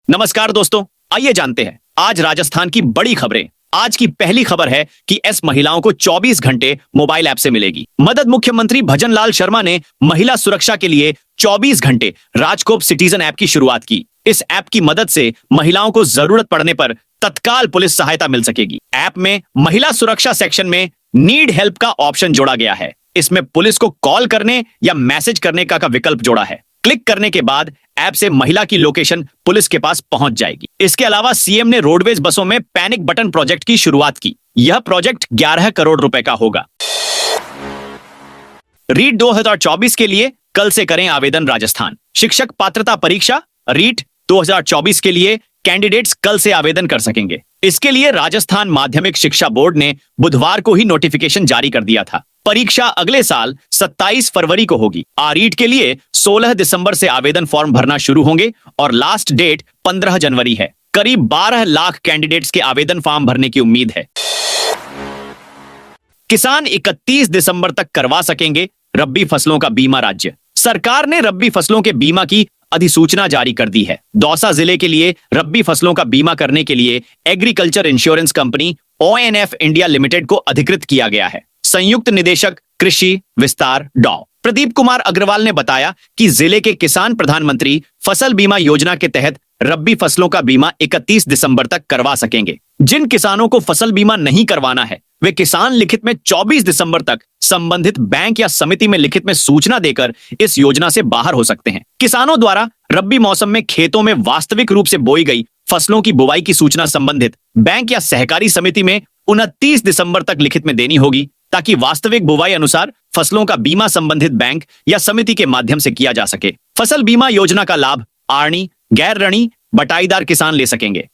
नमस्कार दोस्तों, आइए जानते हैं आज राजस्थान की बड़ी खबरें। आज की पहली खबर है कि एस महिलाओं को 24 घंटे मोबाइल ऐप से मिलेगी मदद। मुख्यमंत्री भजनलाल शर्मा ने महिला सुरक्षा के लिए 24 घंटे राजकोप सिटीजन ऐप की शुरुआत की। इस ऐप की मदद से महिलाओं को जरूरत पड़ने पर तत्काल पुलिस सहायता मिल सकेगी। ऐप में महिला सुरक्षा सेक्शन में नीड हेल्प का ऑप्शन जोड़ा गया है। इसमें पुलिस को कॉल करने या मैसेज करने का विकल्प जोड़ा है। क्लिक करने के बाद ऐप से महिला की लोकेशन पुलिस के पास पहुंच जाएगी। इसके अलावा सीएम ने रोडवेज बसों में पैनिक बटन प्रोजेक्ट की शुरुआत की। यह प्रोजेक्ट 11 करोड़ रुपए का होगा। रीट 2024 के लिए कल से करें आवेदन। राजस्थान शिक्षक पात्रता परीक्षा रीट 2024 के लिए कैंडिडेट्स कल से आवेदन कर सकेंगे। इसके लिए राजस्थान माध्यमिक शिक्षा बोर्ड ने बुधवार को ही नोटिफिकेशन जारी कर दिया था। परीक्षा अगले साल 27 फरवरी को होगी। आरीट के लिए 16 दिसंबर से आवेदन फॉर्म भरना शुरू होंगे और लास्ट डेट 15 जनवरी है। करीब 12 लाख कैंडिडेट्स के आवेदन फॉर्म भरने की उम्मीद है। किसान 31 दिसंबर तक करवा सकेंगे रब्बी फसलों का बीमा। राज्य सरकार ने रब्बी फसलों के बीमा की अधिसूचना जारी कर दी है। दौसा जिले के लिए रब्बी फसलों का बीमा करने के लिए agriculture insurance company ONF India limited को अधिकृत किया गया है। संयुक्त निदेशक कृषि विस्तार डॉ प्रदीप कुमार अग्रवाल ने बताया कि जिले के किसान प्रधानमंत्री फसल बीमा योजना के तहत रब्बी फसलों का बीमा 31 दिसंबर तक करवा सकेंगे। जिन किसानों को फसल बीमा नहीं करवाना है वे किसान लिखित में 24 दिसंबर तक संबंधित बैंक या समिति में लिखित में सूचना देकर इस योजना से बाहर हो सकते हैं। किसानों द्वारा रब्बी मौसम में खेतों में वास्तविक रूप से बोई गई फसलों की बुवाई की सूचना संबंधित बैंक या सहकारी समिति में 29 दिसंबर तक लिखित में देनी होगी, ताकि वास्तविक बुवाई अनुसार फसलों का बीमा संबंधित बैंक या समिति के माध्यम से किया जा सके। फसल बीमा योजना का लाभ आर्णी, गैर ऋणी, बटाईदार किसान ले सकेंगे।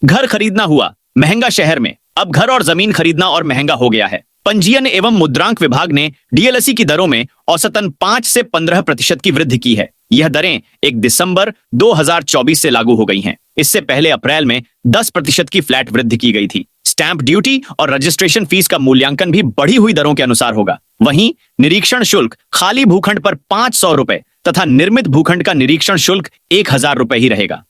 घर खरीदना हुआ महंगा। शहर में अब घर और जमीन खरीदना और महंगा हो गया है। पंजीयन एवं मुद्रांक विभाग ने डीएलएसी की दरों में औसतन 5 से 15% की वृद्धि की है। यह दरें 1 दिसंबर 2024 से लागू हो गई हैं। इससे पहले अप्रैल में 10% की फ्लैट वृद्धि की गई थी। स्टैंप ड्यूटी और रजिस्ट्रेशन फीस का मूल्यांकन भी बढ़ी हुई दरों के अनुसार होगा। वहीं निरीक्षण शुल्क खाली भूखंड पर 500 रुपए तथा निर्मित भूखंड का निरीक्षण शुल्क 1000 रुपए ही रहेगा।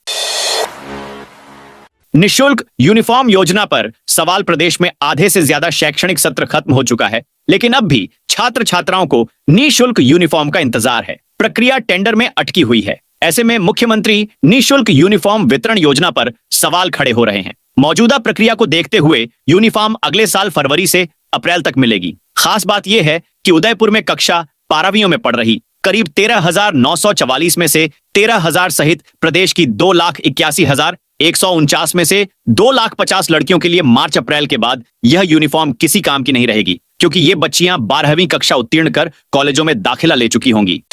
निःशुल्क यूनिफॉर्म योजना पर सवाल। प्रदेश में आधे से ज्यादा शैक्षणिक सत्र खत्म हो चुका है, लेकिन अब भी छात्र छात्राओं को निःशुल्क यूनिफॉर्म का इंतजार है। प्रक्रिया टेंडर में अटकी हुई है। ऐसे में मुख्यमंत्री निःशुल्क यूनिफॉर्म वितरण योजना पर सवाल खड़े हो रहे हैं। मौजूदा प्रक्रिया को देखते हुए यूनिफॉर्म अगले साल फरवरी से अप्रैल तक मिलेगी। खास बात यह है कि उदयपुर में कक्षा 12वीं में पढ़ रही करीब 13,944 में से 13,000 सहित प्रदेश की 2,81,149 में से 2,50,000 लड़कियों के लिए मार्च अप्रैल के बाद यह यूनिफॉर्म किसी काम की नहीं रहेगी, क्योंकि ये बच्चियां 12वीं कक्षा उत्तीर्ण कर कॉलेजों में दाखिला ले चुकी होंगी।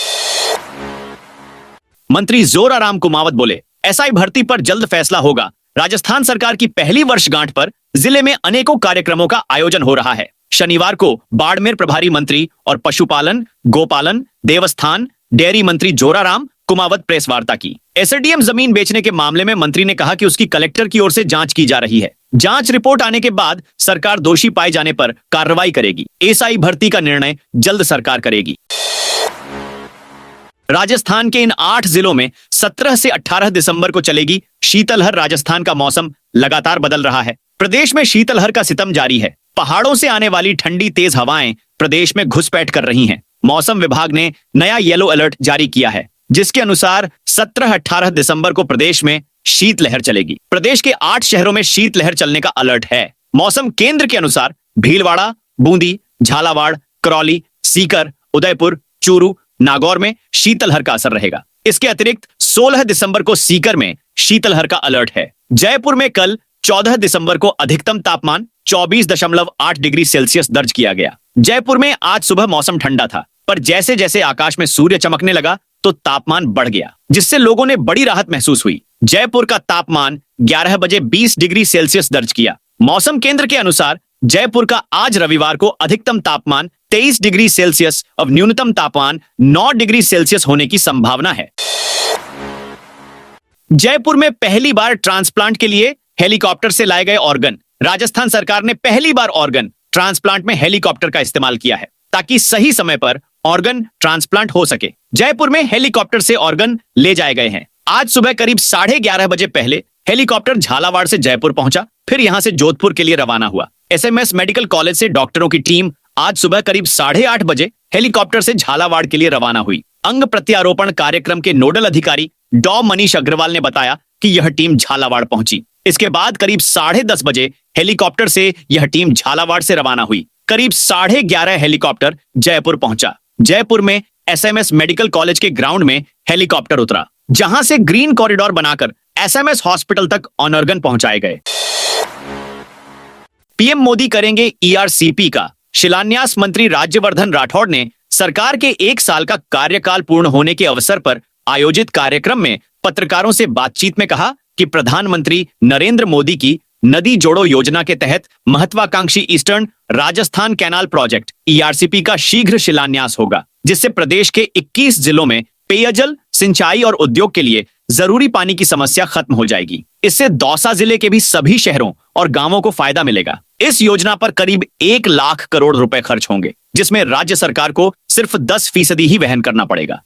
मंत्री जोराराम कुमावत बोले, एसआई भर्ती पर जल्द फैसला होगा। राजस्थान सरकार की पहली वर्षगांठ पर जिले में अनेकों कार्यक्रमों का आयोजन हो रहा है। शनिवार को बाड़मेर प्रभारी मंत्री और पशुपालन, गोपालन, देवस्थान, डेयरी मंत्री जोराराम कुमावत प्रेस वार्ता की। एसडीएम जमीन बेचने के मामले में मंत्री ने कहा कि उसकी कलेक्टर की ओर से जांच की जा रही है। जांच रिपोर्ट आने के बाद सरकार दोषी पाए जाने पर कार्रवाई करेगी। एसआई भर्ती का निर्णय जल्द सरकार करेगी। राजस्थान के इन 8 जिलों में 17 से 18 दिसंबर को चलेगी शीतलहर। राजस्थान का मौसम लगातार बदल रहा है। प्रदेश में शीतलहर का सितम जारी है। पहाड़ों से आने वाली ठंडी तेज हवाएं प्रदेश में घुसपैठ कर रही हैं। मौसम विभाग ने नया येलो अलर्ट जारी किया है, जिसके अनुसार 17-18 दिसंबर को प्रदेश में शीतलहर चलेगी। प्रदेश के 8 शहरों में शीतलहर चलने का अलर्ट है। मौसम केंद्र के अनुसार भीलवाड़ा, बूंदी, झालावाड़, करौली, सीकर, उदयपुर, चूरू, नागौर में शीतलहर का असर रहेगा। इसके अतिरिक्त 16 दिसंबर को सीकर में शीतलहर का अलर्ट है। जयपुर में कल 14 दिसंबर को अधिकतम तापमान 24.8 डिग्री सेल्सियस दर्ज किया गया। जयपुर में आज सुबह मौसम ठंडा था, पर जैसे जैसे आकाश में सूर्य चमकने लगा तो तापमान बढ़ गया, जिससे लोगों ने बड़ी राहत महसूस हुई। जयपुर का तापमान 11 बजे 20 डिग्री सेल्सियस दर्ज किया। मौसम केंद्र के अनुसार जयपुर का आज रविवार को अधिकतम तापमान 23 डिग्री सेल्सियस और न्यूनतम तापमान 9 डिग्री सेल्सियस होने की संभावना है। जयपुर में पहली बार ट्रांसप्लांट के लिए हेलीकॉप्टर से लाए गए ऑर्गन। राजस्थान सरकार ने पहली बार ऑर्गन ट्रांसप्लांट में हेलीकॉप्टर का इस्तेमाल किया है, ताकि सही समय पर ऑर्गन ट्रांसप्लांट हो सके। जयपुर में हेलीकॉप्टर से ऑर्गन ले जाए गए हैं। आज सुबह करीब 11:30 बजे पहले हेलीकॉप्टर झालावाड़ से जयपुर पहुंचा, फिर यहां से जोधपुर के लिए रवाना हुआ। एसएमएस मेडिकल कॉलेज से डॉक्टरों की टीम आज सुबह करीब 8:30 बजे हेलीकॉप्टर से झालावाड़ के लिए रवाना हुई। अंग प्रत्यारोपण कार्यक्रम के नोडल अधिकारी डॉ मनीष अग्रवाल ने बताया कि यह टीम झालावाड़ पहुंची। इसके बाद करीब 10:30 बजे हेलीकॉप्टर से यह टीम झालावाड़ से रवाना हुई। करीब 11:30 हेलीकॉप्टर जयपुर पहुंचा। जयपुर में एसएमएस मेडिकल कॉलेज के ग्राउंड में हेलीकॉप्टर उतरा, जहां से ग्रीन कॉरिडोर बनाकर एसएमएस हॉस्पिटल तक ऑनर्गन पहुंचाए गए। पीएम मोदी करेंगे ईआरसीपी का शिलान्यास। मंत्री राज्यवर्धन राठौड़ ने सरकार के 1 साल का कार्यकाल पूर्ण होने के अवसर पर आयोजित कार्यक्रम में पत्रकारों से बातचीत में कहा कि प्रधानमंत्री नरेंद्र मोदी की नदी जोड़ो योजना के तहत महत्वाकांक्षी eastern Rajasthan canal project ERCP का शीघ्र शिलान्यास होगा, जिससे प्रदेश के 21 जिलों में पेयजल, सिंचाई और उद्योग के लिए जरूरी पानी की समस्या खत्म हो जाएगी। इससे दौसा जिले के भी सभी शहरों और गांवों को फायदा मिलेगा। इस योजना पर करीब 1 लाख करोड़ रुपए खर्च होंगे, जिसमें राज्य सरकार को सिर्फ 10% ही वहन करना पड़ेगा।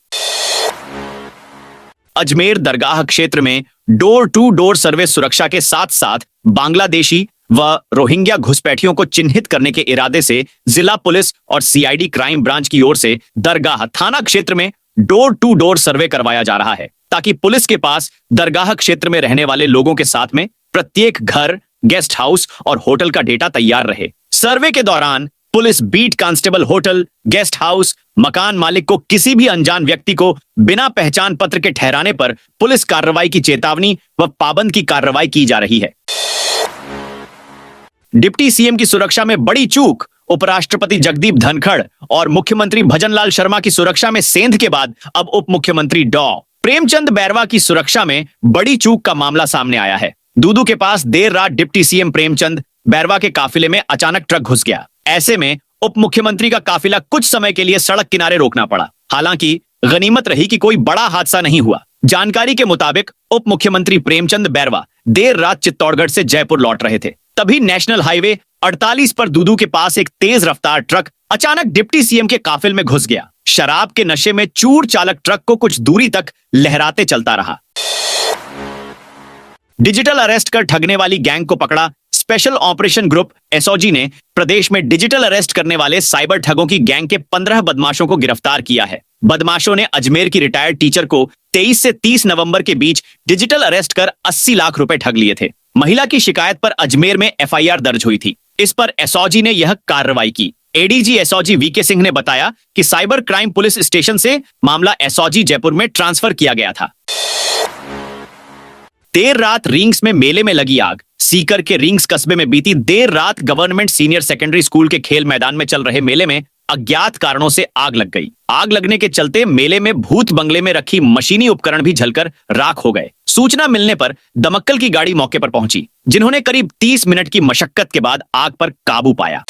अजमेर दरगाह क्षेत्र में डोर टू डोर सर्वे सुरक्षा के साथ साथ बांग्लादेशी व रोहिंग्या घुसपैठियों को चिन्हित करने के इरादे से जिला पुलिस और सीआईडी क्राइम ब्रांच की ओर से दरगाह थाना क्षेत्र में डोर टू डोर सर्वे करवाया जा रहा है, ताकि पुलिस के पास दरगाह क्षेत्र में रहने वाले लोगों के साथ में प्रत्येक घर, गेस्ट हाउस और होटल का डेटा तैयार रहे। सर्वे के दौरान police beat constable hotel, guest house, मकान मालिक को किसी भी अनजान व्यक्ति को बिना पहचान पत्र के ठहराने पर पुलिस कार्रवाई की चेतावनी व पाबंद की कार्रवाई की जा रही है। डिप्टी सीएम की सुरक्षा में बड़ी चूक। उपराष्ट्रपति जगदीप धनखड़ और मुख्यमंत्री भजनलाल शर्मा की सुरक्षा में सेंध के बाद अब उप मुख्यमंत्री डॉ प्रेमचंद बैरवा की सुरक्षा में बड़ी चूक का मामला सामने आया है। दूदू के पास देर रात डिप्टी सीएम प्रेमचंद बैरवा के काफिले में अचानक ट्रक घुस गया। ऐसे में उप मुख्यमंत्री का काफिला कुछ समय के लिए सड़क किनारे रोकना पड़ा। हालांकि गनीमत रही कि कोई बड़ा हादसा नहीं हुआ। जानकारी के मुताबिक उप मुख्यमंत्री प्रेमचंद बैरवा देर रात चित्तौड़गढ़ से जयपुर लौट रहे थे। तभी नेशनल हाईवे 48 पर दूदू के पास एक तेज रफ्तार ट्रक अचानक डिप्टी सीएम के काफिल में घुस गया। शराब के नशे में चूर चालक ट्रक को कुछ दूरी तक लहराते चलता रहा। डिजिटल अरेस्ट कर ठगने वाली गैंग को पकड़ा। स्पेशल ऑपरेशन ग्रुप एसओजी ने प्रदेश में डिजिटल अरेस्ट करने वाले साइबर ठगों की गैंग के 15 बदमाशों को गिरफ्तार किया है। बदमाशों ने अजमेर की रिटायर्ड टीचर को 23 से 30 नवंबर के बीच डिजिटल अरेस्ट कर 80 लाख रुपए ठग लिए थे। महिला की शिकायत पर अजमेर में एफआईआर दर्ज हुई थी। इस पर एसओजी ने यह कार्रवाई की। एडीजी एसओजी वीके सिंह ने बताया कि साइबर क्राइम पुलिस स्टेशन से मामला एसओजी जयपुर में ट्रांसफर किया गया था। देर रात रिंग्स में मेले में लगी आग। सीकर के रिंग्स कस्बे में बीती देर रात गवर्नमेंट सीनियर सेकेंडरी स्कूल के खेल मैदान में चल रहे मेले में अज्ञात कारणों से आग लग गई। आग लगने के चलते मेले में भूत बंगले में रखी मशीनी उपकरण भी जलकर राख हो गए। सूचना मिलने पर दमक्कल की गाड़ी मौके पर पहुंची, जिन्होंने करीब 30 मिनट की मशक्कत के बाद आग पर काबू पाया।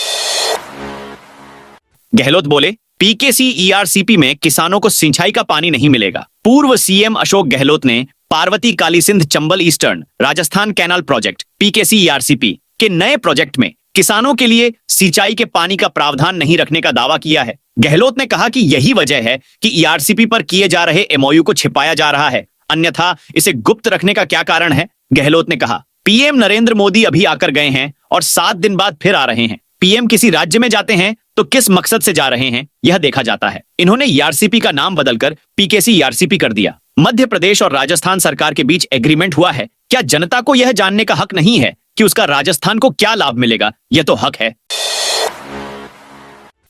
गहलोत बोले, पीकेसी ईआरसीपी में किसानों को सिंचाई का पानी नहीं मिलेगा। पूर्व सीएम अशोक गहलोत ने Parvati Kali Sindh Chambal eastern Rajasthan canal project PKC ERCP के नए प्रोजेक्ट में किसानों के लिए सिंचाई के पानी का प्रावधान नहीं रखने का दावा किया है। गहलोत ने कहा कि यही वजह है कि ईआरसीपी पर किए जा रहे एमओयू को छिपाया जा रहा है, अन्यथा इसे गुप्त रखने का क्या कारण है। गहलोत ने कहा, पीएम नरेंद्र मोदी अभी आकर गए हैं और 7 दिन बाद फिर आ रहे हैं। पीएम किसी राज्य में जाते हैं तो किस मकसद से जा रहे हैं यह देखा जाता है। इन्होंने ईआरसीपी का नाम बदलकर पीकेसी ईआरसीपी कर दिया। मध्य प्रदेश और राजस्थान सरकार के बीच एग्रीमेंट हुआ है। क्या जनता को यह जानने का हक नहीं है कि उसका राजस्थान को क्या लाभ मिलेगा? यह तो हक है।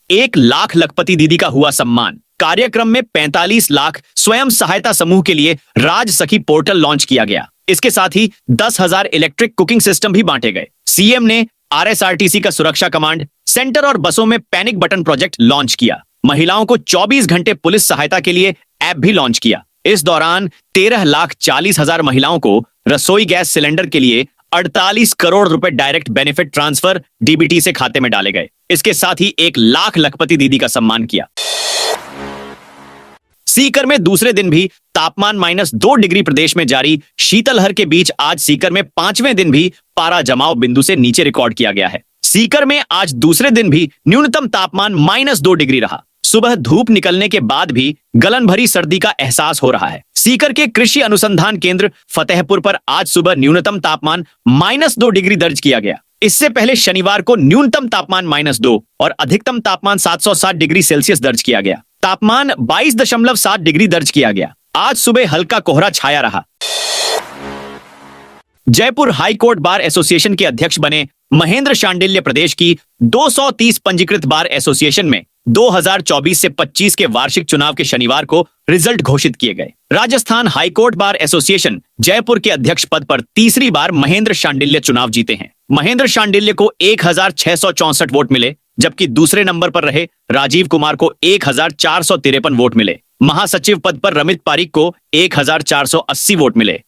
1 लाख लखपति दीदी का हुआ सम्मान। कार्यक्रम में 45 लाख स्वयं सहायता समूह के लिए राज सखी पोर्टल लॉन्च किया गया। इसके साथ ही 10,000 इलेक्ट्रिक कुकिंग सिस्टम भी बांटे गए। सीएम ने आरएसआरटीसी का सुरक्षा कमांड सेंटर और बसों में पैनिक बटन प्रोजेक्ट लॉन्च किया। महिलाओं को 24 घंटे पुलिस सहायता के लिए ऐप भी लॉन्च किया। इस दौरान 13,40,000 महिलाओं को रसोई गैस सिलेंडर के लिए 48 करोड़ रुपए डायरेक्ट बेनिफिट ट्रांसफर डीबीटी से खाते में डाले गए। इसके साथ ही 1 लाख लखपति दीदी का सम्मान किया। सीकर में दूसरे दिन भी तापमान -2 डिग्री प्रदेश में जारी शीतलहर के बीच आज सीकर में 5वें दिन भी पारा जमाव बिंदु से नीचे रिकॉर्ड किया गया है। सीकर में आज दूसरे दिन भी न्यूनतम तापमान -2 डिग्री रहा। सुबह धूप निकलने के बाद भी गलन भरी सर्दी का एहसास हो रहा है। सीकर के कृषि अनुसंधान केंद्र फतेहपुर पर आज सुबह न्यूनतम तापमान -2 डिग्री दर्ज किया गया। इससे पहले शनिवार को न्यूनतम तापमान -2 और अधिकतम तापमान 760 डिग्री सेल्सियस दर्ज किया गया। तापमान 22.7 डिग्री दर्ज किया गया। आज सुबह हल्का कोहरा छाया रहा। Jaipur high court bar association के अध्यक्ष बने महेंद्र शांडिल्य प्रदेश की 230 पंजीकृत बार एसोसिएशन में 2024 से 25 के वार्षिक चुनाव के शनिवार को रिजल्ट घोषित किए गए। Rajasthan high court bar association Jaipur के अध्यक्ष पद पर तीसरी बार महेंद्र शांडिल्य चुनाव जीते हैं। महेंद्र शांडिल्य को 1664 वोट मिले, जबकि दूसरे नंबर पर रहे राजीव कुमार को 1453 वोट मिले। महासचिव पद पर रमित पारिक को 1480 वोट मिले।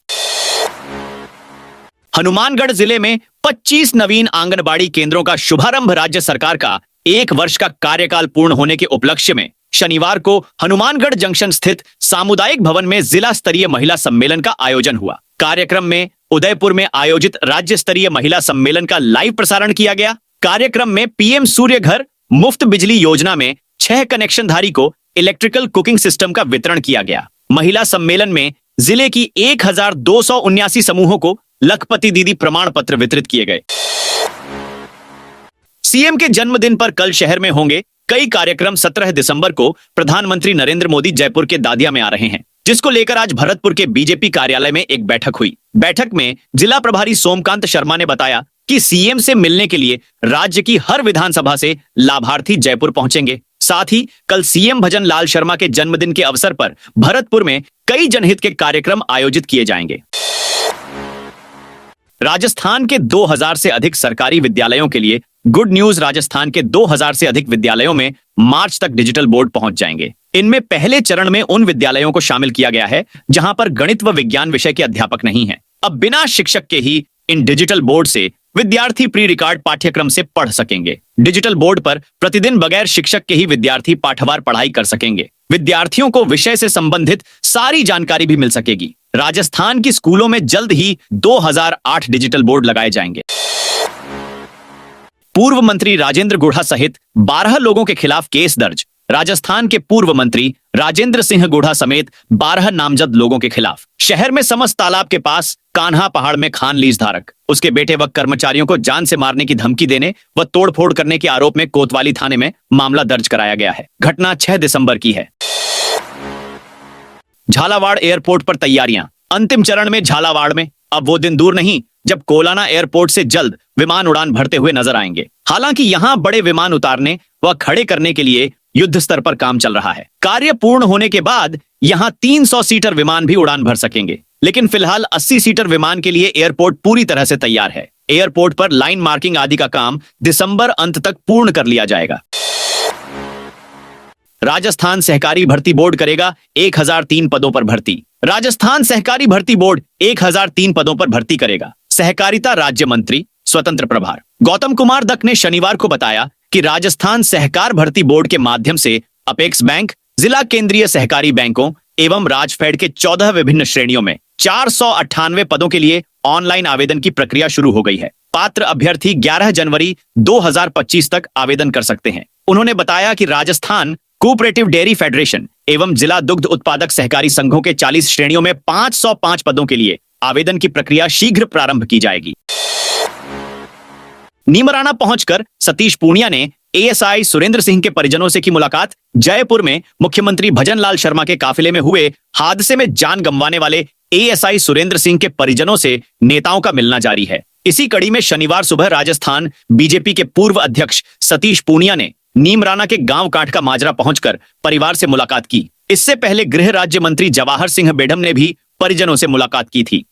हनुमानगढ़ जिले में 25 नवीन आंगनबाड़ी केंद्रों का शुभारंभ राज्य सरकार का 1 वर्ष का कार्यकाल पूर्ण होने के उपलक्ष्य में शनिवार को हनुमानगढ़ जंक्शन स्थित सामुदायिक भवन में जिला स्तरीय महिला सम्मेलन का आयोजन हुआ। कार्यक्रम में उदयपुर में आयोजित राज्य स्तरीय महिला सम्मेलन का लाइव प्रसारण किया गया। कार्यक्रम में पीएम सूर्य घर मुफ्त बिजली योजना में 6 कनेक्शनधारी को इलेक्ट्रिकल कुकिंग सिस्टम का वितरण किया गया। महिला सम्मेलन में जिले की 1279 समूहों को लखपति दीदी प्रमाण पत्र वितरित किए गए। सीएम के जन्मदिन पर कल शहर में होंगे कई कार्यक्रम। 17 दिसंबर को प्रधानमंत्री नरेंद्र मोदी जयपुर के दादिया में आ रहे हैं, जिसको लेकर आज भरतपुर के बीजेपी कार्यालय में एक बैठक हुई। बैठक में जिला प्रभारी सोमकांत शर्मा ने बताया कि सीएम से मिलने के लिए राज्य की हर विधानसभा से लाभार्थी जयपुर पहुंचेंगे। साथ ही कल सीएम भजन लाल शर्मा के जन्मदिन के अवसर पर भरतपुर में कई जनहित के कार्यक्रम आयोजित किए जाएंगे। राजस्थान के 2000 से अधिक सरकारी विद्यालयों के लिए गुड न्यूज। राजस्थान के 2000 से अधिक विद्यालयों में मार्च तक डिजिटल बोर्ड पहुंच जाएंगे। इनमें पहले चरण में उन विद्यालयों को शामिल किया गया है जहां पर गणित व विज्ञान विषय के अध्यापक नहीं हैं। अब बिना शिक्षक के ही इन डिजिटल बोर्ड से विद्यार्थी प्री रिकॉर्ड पाठ्यक्रम से पढ़ सकेंगे। डिजिटल बोर्ड पर प्रतिदिन बगैर शिक्षक के ही विद्यार्थी पाठवार पढ़ाई कर सकेंगे। विद्यार्थियों को विषय से संबंधित सारी जानकारी भी मिल सकेगी। राजस्थान की स्कूलों में जल्द ही 2008 डिजिटल बोर्ड लगाए जाएंगे। पूर्व मंत्री राजेंद्र गुढ़ा सहित 12 लोगों के खिलाफ केस दर्ज। राजस्थान के पूर्व मंत्री राजेंद्र सिंह गुढ़ा समेत 12 नामजद लोगों के खिलाफ शहर में समस्त तालाब के पास कान्हा पहाड़ में खान लीज धारक, उसके बेटे व कर्मचारियों को जान से मारने की धमकी देने व तोड़फोड़ करने के आरोप में कोतवाली थाने में मामला दर्ज कराया गया है। घटना 6 दिसंबर की है। झालावाड़ एयरपोर्ट पर तैयारियां अंतिम चरण में। झालावाड़ में अब वो दिन दूर नहीं जब कोलाना एयरपोर्ट से जल्द विमान उड़ान भरते हुए नजर आएंगे। हालांकि यहां बड़े विमान उतारने व खड़े करने के लिए युद्ध स्तर पर काम चल रहा है। कार्य पूर्ण होने के बाद यहां 300 सीटर विमान भी उड़ान भर सकेंगे, लेकिन फिलहाल 80 सीटर विमान के लिए एयरपोर्ट पूरी तरह से तैयार है। एयरपोर्ट पर लाइन मार्किंग आदि का काम दिसंबर अंत तक पूर्ण कर लिया जाएगा। राजस्थान सहकारी भर्ती बोर्ड करेगा 1003 पदों पर भर्ती। राजस्थान सहकारी भर्ती बोर्ड 1003 पदों पर भर्ती करेगा। सहकारिता राज्य मंत्री स्वतंत्र प्रभार गौतम कुमार दत्त ने शनिवार को बताया कि राजस्थान सहकार भर्ती बोर्ड के माध्यम से अपेक्स बैंक, जिला केंद्रीय सहकारी बैंकों एवं राजफेड के 14 विभिन्न श्रेणियों में 498 पदों के लिए ऑनलाइन आवेदन की प्रक्रिया शुरू हो गई है। पात्र अभ्यर्थी 11 जनवरी 2025 तक आवेदन कर सकते हैं। उन्होंने बताया कि राजस्थान कोऑपरेटिव डेयरी फेडरेशन एवं जिला दुग्ध उत्पादक सहकारी संघों के 40 श्रेणियों में 505 पदों के लिए आवेदन की प्रक्रिया शीघ्र प्रारंभ की जाएगी। नीमराना पहुंचकर सतीश पूनिया ने एएसआई सुरेंद्र सिंह के परिजनों से की मुलाकात। जयपुर में मुख्यमंत्री भजन लाल शर्मा के काफिले में हुए हादसे में जान गंवाने वाले एएसआई सुरेंद्र सिंह के परिजनों से नेताओं का मिलना जारी है। इसी कड़ी में शनिवार सुबह राजस्थान बीजेपी के पूर्व अध्यक्ष सतीश पूनिया ने नीमराना के गांव काठ का माजरा पहुंचकर परिवार से मुलाकात की। इससे पहले गृह राज्य मंत्री जवाहर सिंह बेढम ने भी परिजनों से मुलाकात की थी।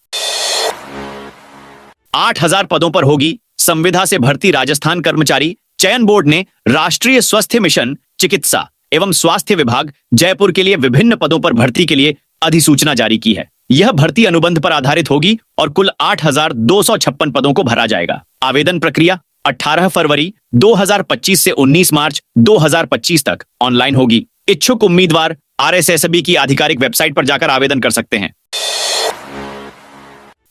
8000 पदों पर होगी संविदा से भर्ती। राजस्थान कर्मचारी चयन बोर्ड ने राष्ट्रीय स्वास्थ्य मिशन चिकित्सा एवं स्वास्थ्य विभाग जयपुर के लिए विभिन्न पदों पर भर्ती के लिए अधिसूचना जारी की है। यह भर्ती अनुबंध पर आधारित होगी और कुल 8256 पदों को भरा जाएगा। आवेदन प्रक्रिया 18 फरवरी 2025 से 19 मार्च 2025 तक ऑनलाइन होगी। इच्छुक उम्मीदवार आरएसएसबी की आधिकारिक वेबसाइट पर जाकर आवेदन कर सकते हैं।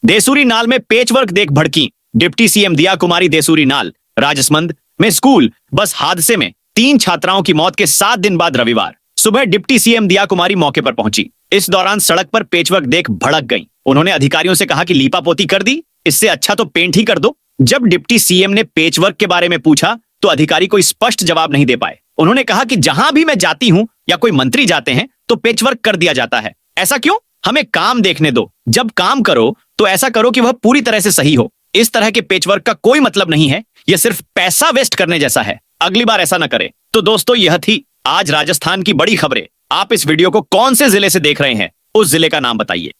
देसूरी नाल में पेचवर्क देख भड़की डिप्टी सीएम दिया कुमारी। देसूरी नाल राजसमंद में स्कूल बस हादसे में 3 छात्राओं की मौत के 7 दिन बाद रविवार सुबह डिप्टी सीएम दिया कुमारी मौके पर पहुंची। इस दौरान सड़क पर पेचवर्क देख भड़क गईं। उन्होंने अधिकारियों से कहा कि लीपापोती कर दी, इससे अच्छा तो पेंट ही कर दो। जब डिप्टी सीएम ने पेचवर्क के बारे में पूछा तो अधिकारी कोई स्पष्ट जवाब नहीं दे पाए। उन्होंने कहा कि जहां भी मैं जाती हूं या कोई मंत्री जाते हैं तो पेचवर्क कर दिया जाता है। ऐसा क्यों? हमें काम देखने दो। जब काम करो तो ऐसा करो कि वह पूरी तरह से सही हो। इस तरह के पेचवर्क का कोई मतलब नहीं है, यह सिर्फ पैसा वेस्ट करने जैसा है। अगली बार ऐसा न करें। तो दोस्तों, यह थी आज राजस्थान की बड़ी खबरें। आप इस वीडियो को कौन से जिले से देख रहे हैं, उस जिले का नाम बताइए।